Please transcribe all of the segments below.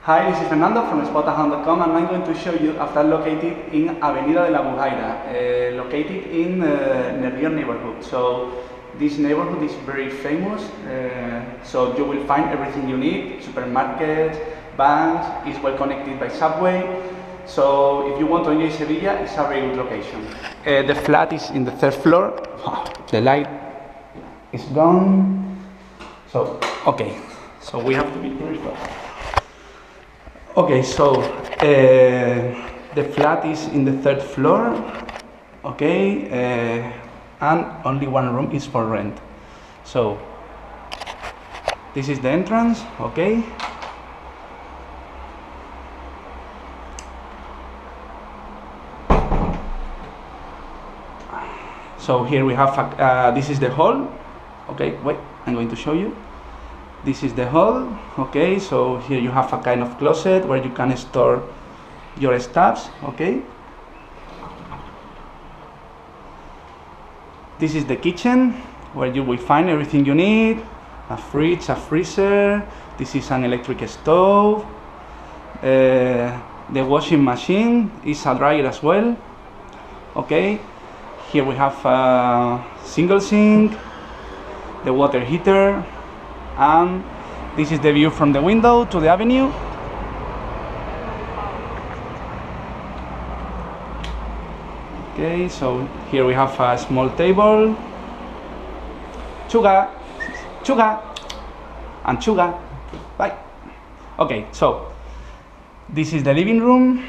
Hi, this is Fernando from Spotahome.com, and I'm going to show you a flat located in Avenida de la Bujaira, located in Nervión neighborhood. So this neighborhood is very famous, so you will find everything you need: supermarkets, banks, is well connected by subway. So if you want to enjoy Sevilla, it's a very good location. The flat is in the third floor. The light is gone. So okay, so we have to be very fast. Okay, so the flat is in the third floor, okay, and only one room is for rent. So this is the entrance, okay. So here we have, this is the hall, okay, wait, I'm going to show you. This is the hall, okay, so here you have a kind of closet where you can store your stuffs, okay. This is the kitchen where you will find everything you need: a fridge, a freezer. This is an electric stove. The washing machine is a dryer as well, okay. Here we have a single sink, the water heater, and this is the view from the window to the avenue. Okay, so here we have a small table. Chuga, chuga, and chuga. Bye. Okay, so this is the living room.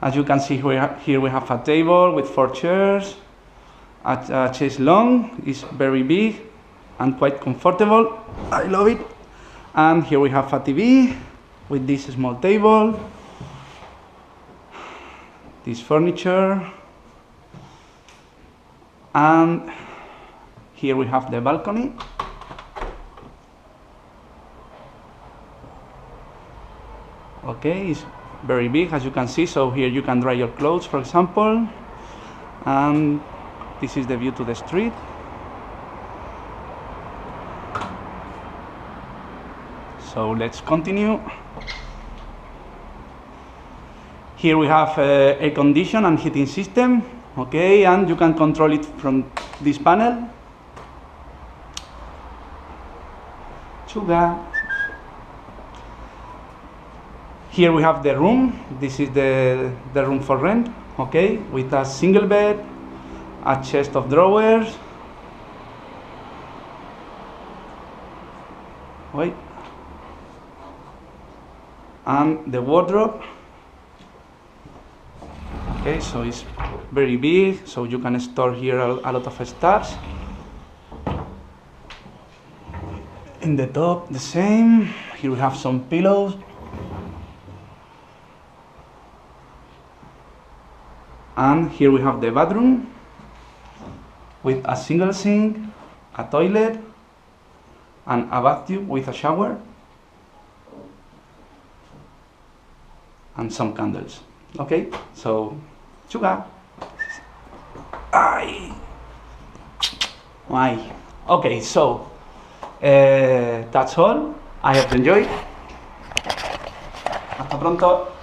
As you can see, here we have a table with 4 chairs. A chaise longue is very big and quite comfortable. I love it. And here we have a TV with this small table, this furniture, and here we have the balcony. Okay, it's very big, as you can see, so here you can dry your clothes, for example, and this is the view to the street. So let's continue. Here we have air condition and heating system, okay, and you can control it from this panel. Chuga. Here we have the room. This is the room for rent, okay, with a single bed, a chest of drawers. Wait. And the wardrobe. Okay, so it's very big, so you can store here a lot of stuffs. In the top, the same. Here we have some pillows. And here we have the bathroom with a single sink, a toilet, and a bathtub with a shower, and some candles. Okay, so chuga. Ay. Why? Okay, so that's all. I hope you enjoyed. Hasta pronto.